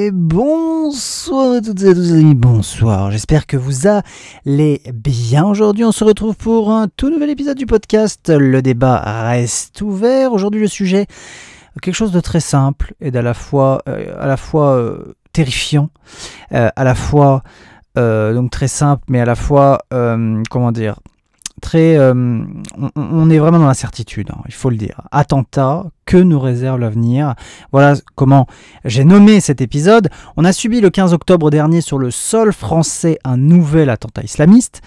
Et bonsoir à toutes et à tous les amis, bonsoir, j'espère que vous allez bien. Aujourd'hui on se retrouve pour un tout nouvel épisode du podcast, le débat reste ouvert. Aujourd'hui le sujet, quelque chose de très simple et d'à la fois, terrifiant, à la fois donc très simple mais à la fois, comment dire, très, on est vraiment dans l'incertitude, hein, il faut le dire. Attentat, que nous réserve l'avenir? Voilà comment j'ai nommé cet épisode. On a subi le 15 octobre dernier sur le sol français un nouvel attentat islamiste.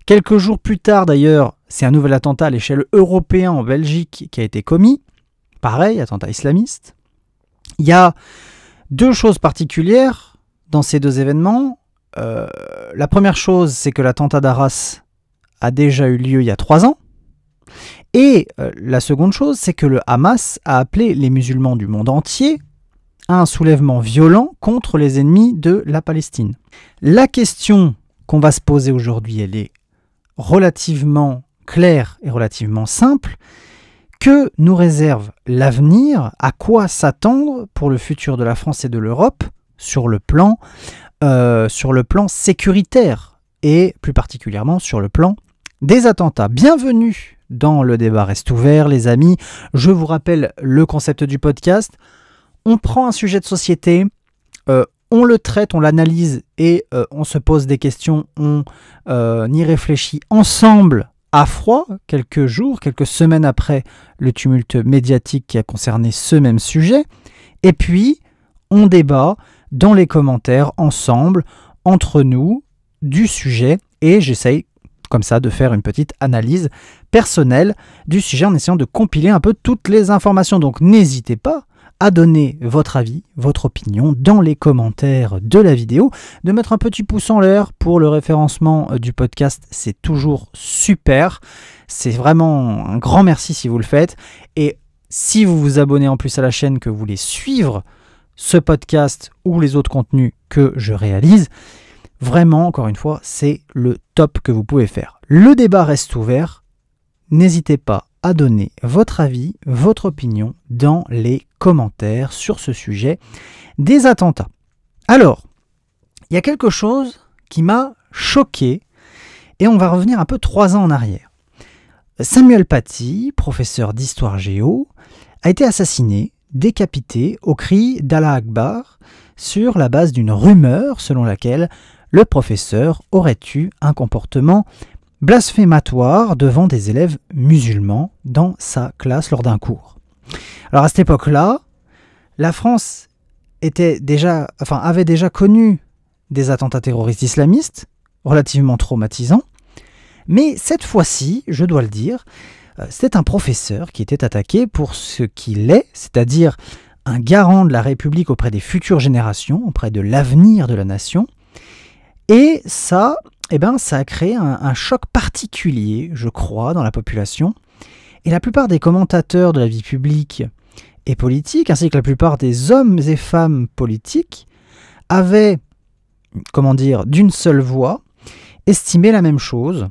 Quelques jours plus tard d'ailleurs, c'est un nouvel attentat à l'échelle européenne en Belgique qui a été commis. Pareil, attentat islamiste. Il y a deux choses particulières dans ces deux événements. La première chose, c'est que l'attentat d'Arras a déjà eu lieu il y a 3 ans. Et la seconde chose, c'est que le Hamas a appelé les musulmans du monde entier à un soulèvement violent contre les ennemis de la Palestine. La question qu'on va se poser aujourd'hui, elle est relativement claire et relativement simple. Que nous réserve l'avenir? À quoi s'attendre pour le futur de la France et de l'Europe sur le plan sécuritaire et plus particulièrement sur le plan des attentats? Bienvenue dans le débat reste ouvert, les amis. Je vous rappelle le concept du podcast. On prend un sujet de société, on le traite, on l'analyse et on se pose des questions, on y réfléchit ensemble à froid, quelques jours, quelques semaines après le tumulte médiatique qui a concerné ce même sujet. Et puis, on débat dans les commentaires ensemble, entre nous, du sujet, et j'essaye comme ça de faire une petite analyse personnelle du sujet en essayant de compiler un peu toutes les informations. Donc n'hésitez pas à donner votre avis, votre opinion dans les commentaires de la vidéo, de mettre un petit pouce en l'air pour le référencement du podcast, c'est toujours super. C'est vraiment un grand merci si vous le faites. Et si vous vous abonnez en plus à la chaîne, que vous voulez suivre ce podcast ou les autres contenus que je réalise, vraiment, encore une fois, c'est le top que vous pouvez faire. Le débat reste ouvert. N'hésitez pas à donner votre avis, votre opinion dans les commentaires sur ce sujet des attentats. Alors, il y a quelque chose qui m'a choqué et on va revenir un peu 3 ans en arrière. Samuel Paty, professeur d'histoire géo, a été assassiné, décapité au cri d'Allah Akbar sur la base d'une rumeur selon laquelle le professeur aurait eu un comportement blasphématoire devant des élèves musulmans dans sa classe lors d'un cours. Alors à cette époque-là, la France avait déjà connu des attentats terroristes islamistes relativement traumatisants, mais cette fois-ci, je dois le dire, c'était un professeur qui était attaqué pour ce qu'il est, c'est-à-dire un garant de la République auprès des futures générations, auprès de l'avenir de la nation. Et ça, ça a créé un choc particulier, je crois, dans la population. Et la plupart des commentateurs de la vie publique et politique, ainsi que la plupart des hommes et femmes politiques, avaient, d'une seule voix, estimé la même chose,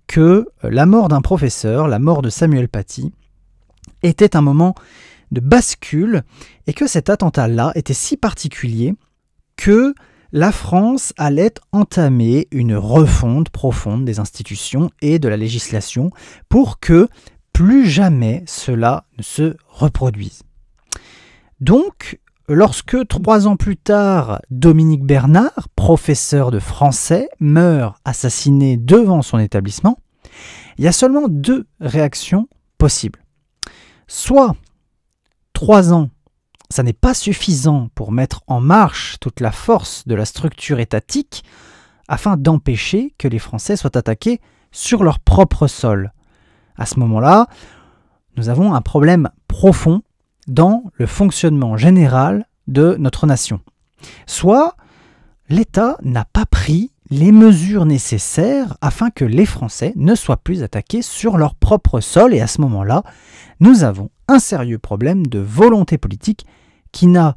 que la mort d'un professeur, la mort de Samuel Paty, était un moment de bascule, et que cet attentat-là était si particulier que la France allait entamer une refonte profonde des institutions et de la législation pour que plus jamais cela ne se reproduise. Donc, lorsque 3 ans plus tard, Dominique Bernard, professeur de français, meurt assassiné devant son établissement, il y a seulement 2 réactions possibles. Soit 3 ans, ça n'est pas suffisant pour mettre en marche toute la force de la structure étatique afin d'empêcher que les Français soient attaqués sur leur propre sol. À ce moment-là, nous avons un problème profond dans le fonctionnement général de notre nation. Soit l'État n'a pas pris les mesures nécessaires afin que les Français ne soient plus attaqués sur leur propre sol, et à ce moment-là, nous avons un sérieux problème de volonté politique qui n'a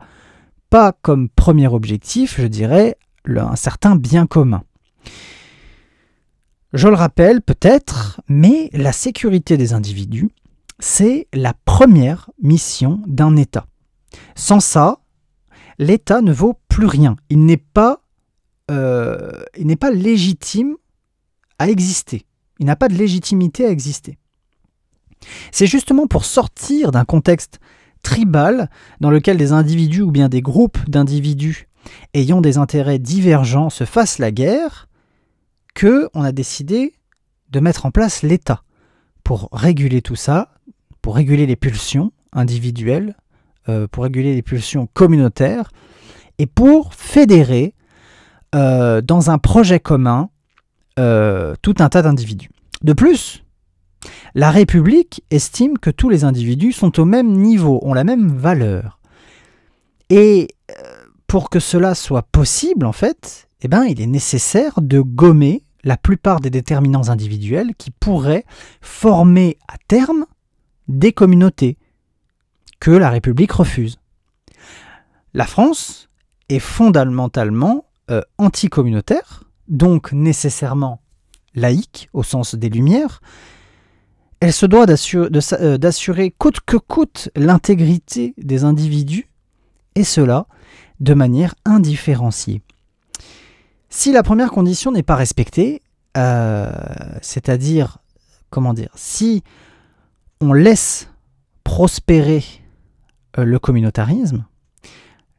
pas comme premier objectif, je dirais, un certain bien commun. Je le rappelle peut-être, mais la sécurité des individus, c'est la première mission d'un État. Sans ça, l'État ne vaut plus rien. Il n'est pas légitime à exister. Il n'a pas de légitimité à exister. C'est justement pour sortir d'un contexte tribal dans lequel des individus ou bien des groupes d'individus ayant des intérêts divergents se fassent la guerre qu'on a décidé de mettre en place l'État pour réguler tout ça, pour réguler les pulsions individuelles, pour réguler les pulsions communautaires et pour fédérer dans un projet commun tout un tas d'individus. De plus, la République estime que tous les individus sont au même niveau, ont la même valeur. Et pour que cela soit possible, en fait, il est nécessaire de gommer la plupart des déterminants individuels qui pourraient former à terme des communautés que la République refuse. La France est fondamentalement anticommunautaire, donc nécessairement laïque au sens des Lumières. Elle se doit d'assurer coûte que coûte l'intégrité des individus, et cela de manière indifférenciée. Si la première condition n'est pas respectée, c'est-à-dire, si on laisse prospérer le communautarisme,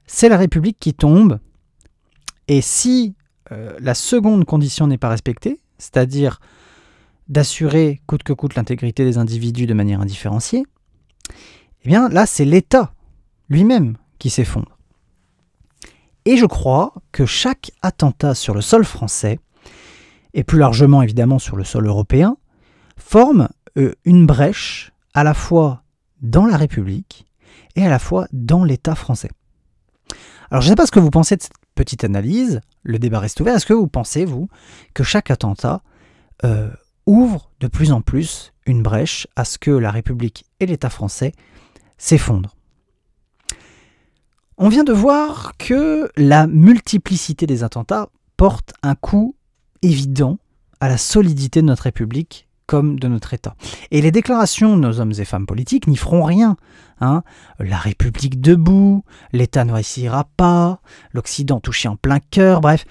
c'est la République qui tombe, et si la seconde condition n'est pas respectée, c'est-à-dire d'assurer coûte que coûte l'intégrité des individus de manière indifférenciée, là c'est l'État lui-même qui s'effondre. Et je crois que chaque attentat sur le sol français, et plus largement évidemment sur le sol européen, forme une brèche à la fois dans la République et à la fois dans l'État français. Alors je ne sais pas ce que vous pensez de cette petite analyse, le débat reste ouvert. Est-ce que vous pensez, vous, que chaque attentat ouvre de plus en plus une brèche à ce que la République et l'État français s'effondrent? On vient de voir que la multiplicité des attentats porte un coup évident à la solidité de notre République comme de notre État. Et les déclarations de nos hommes et femmes politiques n'y feront rien. La République debout, l'État ne réussira pas, l'Occident touché en plein cœur, bref.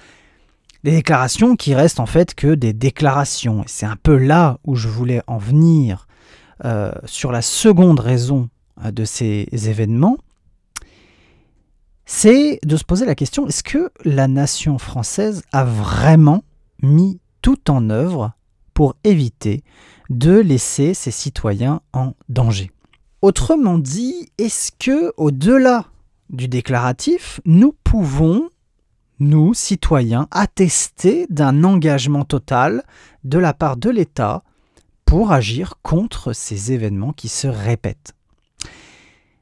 Des déclarations qui restent en fait que des déclarations. Et c'est un peu là où je voulais en venir sur la seconde raison de ces événements. C'est de se poser la question, est-ce que la nation française a vraiment mis tout en œuvre pour éviter de laisser ses citoyens en danger? Autrement dit, est-ce que, au-delà du déclaratif, nous pouvons, nous, citoyens, attester d'un engagement total de la part de l'État pour agir contre ces événements qui se répètent?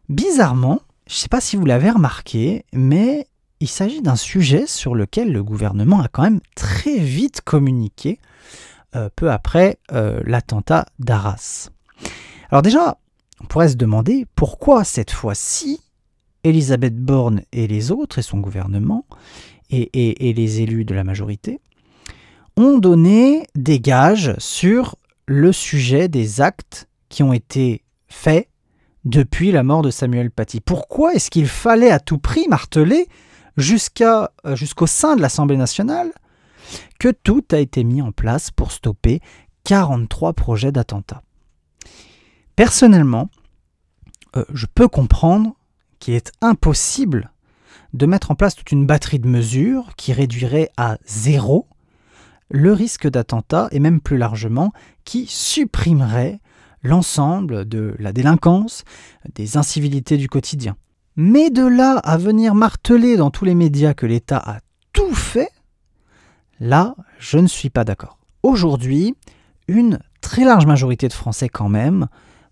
Bizarrement, je ne sais pas si vous l'avez remarqué, mais il s'agit d'un sujet sur lequel le gouvernement a quand même très vite communiqué peu après l'attentat d'Arras. Alors déjà, on pourrait se demander pourquoi cette fois-ci, Elisabeth Borne et les autres, et son gouvernement, et les élus de la majorité, ont donné des gages sur le sujet des actes qui ont été faits depuis la mort de Samuel Paty. Pourquoi est-ce qu'il fallait à tout prix marteler jusqu'au sein de l'Assemblée nationale que tout a été mis en place pour stopper 43 projets d'attentats? Personnellement, je peux comprendre qu'il est impossible de mettre en place toute une batterie de mesures qui réduirait à zéro le risque d'attentat et même plus largement qui supprimerait l'ensemble de la délinquance, des incivilités du quotidien. Mais de là à venir marteler dans tous les médias que l'État a tout fait, là, je ne suis pas d'accord. Aujourd'hui, une très large majorité de Français quand même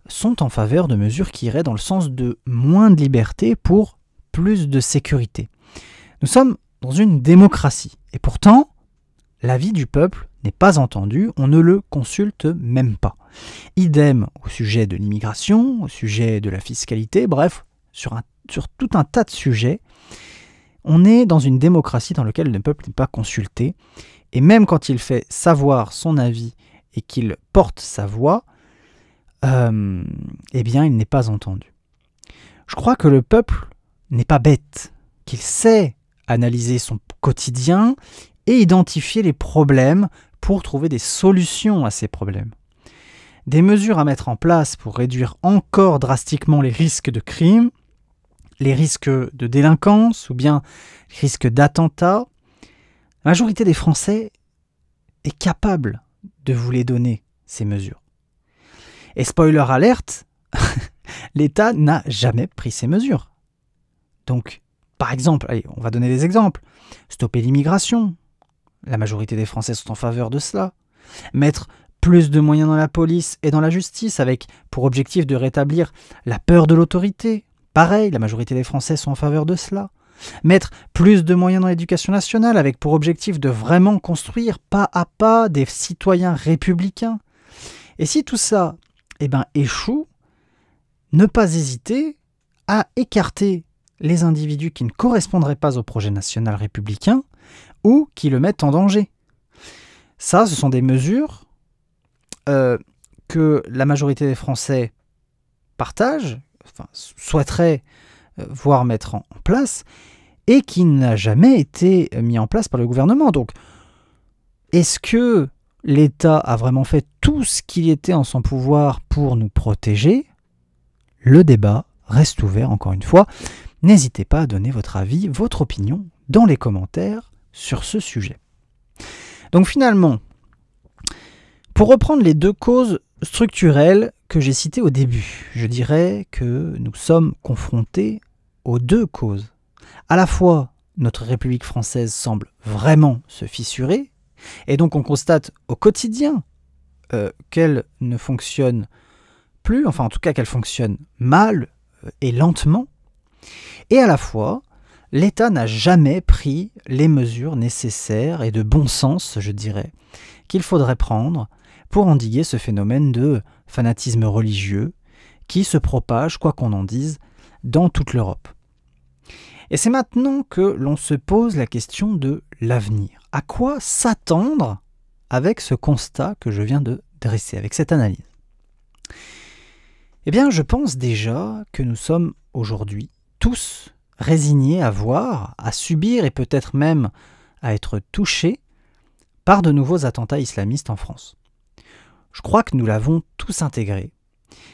sont en faveur de mesures qui iraient dans le sens de moins de liberté pour plus de sécurité. Nous sommes dans une démocratie et pourtant, l'avis du peuple n'est pas entendu, on ne le consulte même pas. Idem au sujet de l'immigration, au sujet de la fiscalité, bref, sur tout un tas de sujets, on est dans une démocratie dans laquelle le peuple n'est pas consulté, et même quand il fait savoir son avis et qu'il porte sa voix, eh bien il n'est pas entendu. Je crois que le peuple n'est pas bête, qu'il sait analyser son quotidien et identifier les problèmes pour trouver des solutions à ces problèmes. Des mesures à mettre en place pour réduire encore drastiquement les risques de crime, les risques de délinquance ou bien les risques d'attentats. La majorité des Français est capable de vous les donner, ces mesures. Et spoiler alerte, l'État n'a jamais pris ces mesures. Donc, par exemple, allez, on va donner des exemples. Stopper l'immigration. La majorité des Français sont en faveur de cela. Mettre plus de moyens dans la police et dans la justice avec pour objectif de rétablir la peur de l'autorité. Pareil, la majorité des Français sont en faveur de cela. Mettre plus de moyens dans l'éducation nationale avec pour objectif de vraiment construire pas à pas des citoyens républicains. Et si tout ça échoue, ne pas hésiter à écarter les individus qui ne correspondraient pas au projet national républicain ou qui le mettent en danger. Ça, ce sont des mesures que la majorité des Français partagent, souhaiteraient voir mettre en place, et qui n'a jamais été mis en place par le gouvernement. Donc, est-ce que l'État a vraiment fait tout ce qu'il était en son pouvoir pour nous protéger? Le débat reste ouvert, encore une fois. N'hésitez pas à donner votre avis, votre opinion dans les commentaires sur ce sujet. Donc finalement, pour reprendre les deux causes structurelles que j'ai citées au début, je dirais que nous sommes confrontés aux deux causes. À la fois, notre République française semble vraiment se fissurer, et donc on constate au quotidien qu'elle ne fonctionne plus, enfin en tout cas qu'elle fonctionne mal et lentement, et à la fois, l'État n'a jamais pris les mesures nécessaires et de bon sens, je dirais, qu'il faudrait prendre pour endiguer ce phénomène de fanatisme religieux qui se propage, quoi qu'on en dise, dans toute l'Europe. Et c'est maintenant que l'on se pose la question de l'avenir. À quoi s'attendre avec ce constat que je viens de dresser, avec cette analyse? Eh bien, je pense déjà que nous sommes aujourd'hui tous résignés à voir, à subir et peut-être même à être touchés par de nouveaux attentats islamistes en France. Je crois que nous l'avons tous intégré.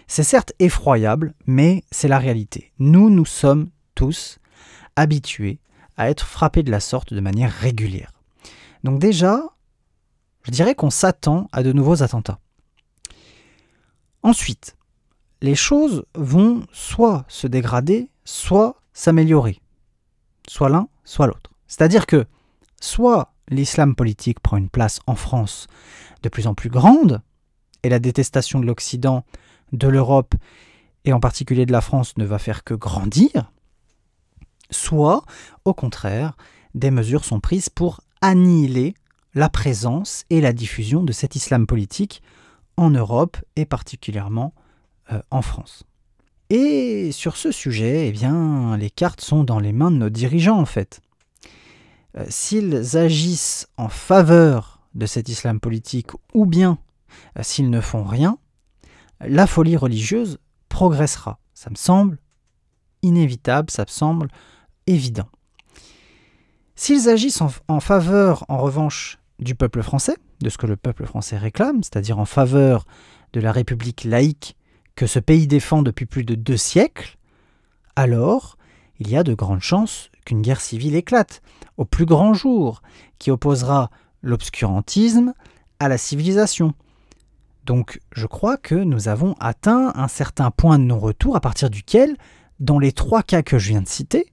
C'est certes effroyable, mais c'est la réalité. Nous sommes tous habitués à être frappés de la sorte de manière régulière. Donc déjà, je dirais qu'on s'attend à de nouveaux attentats. Ensuite, les choses vont soit se dégrader, soit s'améliorer. Soit l'un, soit l'autre. C'est-à-dire que soit l'islam politique prend une place en France de plus en plus grande, et la détestation de l'Occident, de l'Europe, et en particulier de la France, ne va faire que grandir, soit, au contraire, des mesures sont prises pour annihiler la présence et la diffusion de cet islam politique en Europe et particulièrement en France. Et sur ce sujet, eh bien, les cartes sont dans les mains de nos dirigeants en fait. S'ils agissent en faveur de cet islam politique ou bien s'ils ne font rien, la folie religieuse progressera. Ça me semble inévitable, ça me semble évident. S'ils agissent en faveur, en revanche, du peuple français, de ce que le peuple français réclame, c'est-à-dire en faveur de la République laïque que ce pays défend depuis plus de 2 siècles, alors il y a de grandes chances qu'une guerre civile éclate, au plus grand jour, qui opposera l'obscurantisme à la civilisation. Donc je crois que nous avons atteint un certain point de non-retour à partir duquel, dans les 3 cas que je viens de citer,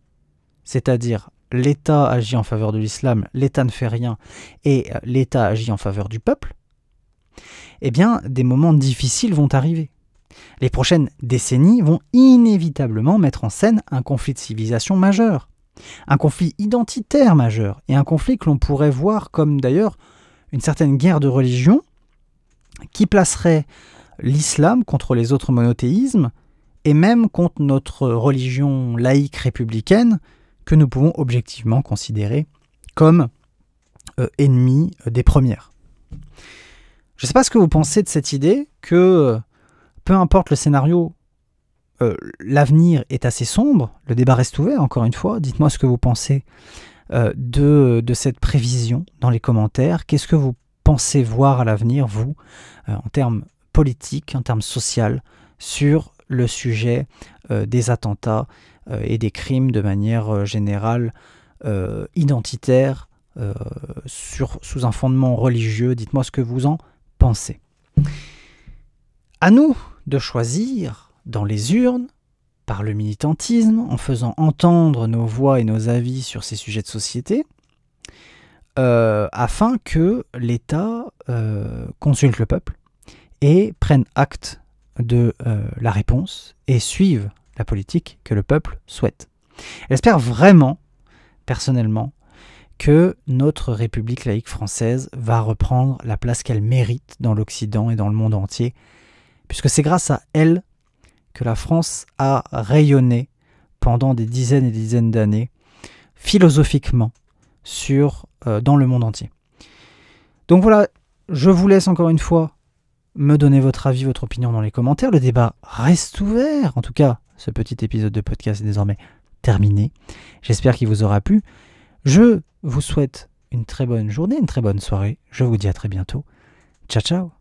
c'est-à-dire l'État agit en faveur de l'islam, l'État ne fait rien, et l'État agit en faveur du peuple, eh bien des moments difficiles vont arriver. Les prochaines décennies vont inévitablement mettre en scène un conflit de civilisation majeur, un conflit identitaire majeur, et un conflit que l'on pourrait voir comme d'ailleurs une certaine guerre de religion qui placerait l'islam contre les autres monothéismes et même contre notre religion laïque républicaine que nous pouvons objectivement considérer comme ennemie des premières. Je ne sais pas ce que vous pensez de cette idée que peu importe le scénario, l'avenir est assez sombre, le débat reste ouvert encore une fois, dites-moi ce que vous pensez de cette prévision dans les commentaires. Qu'est-ce que vous pensez voir à l'avenir, vous, en termes politiques, en termes sociaux, sur le sujet des attentats et des crimes de manière générale, identitaire, sous un fondement religieux? Dites-moi ce que vous en pensez. À nous de choisir dans les urnes, par le militantisme, en faisant entendre nos voix et nos avis sur ces sujets de société, afin que l'État consulte le peuple et prenne acte de la réponse et suive la politique que le peuple souhaite. J'espère vraiment, personnellement, que notre République laïque française va reprendre la place qu'elle mérite dans l'Occident et dans le monde entier, puisque c'est grâce à elle que la France a rayonné pendant des dizaines et des dizaines d'années, philosophiquement, dans le monde entier. Donc voilà, je vous laisse encore une fois me donner votre avis, votre opinion dans les commentaires. Le débat reste ouvert. En tout cas, ce petit épisode de podcast est désormais terminé. J'espère qu'il vous aura plu. Je vous souhaite une très bonne journée, une très bonne soirée. Je vous dis à très bientôt. Ciao, ciao.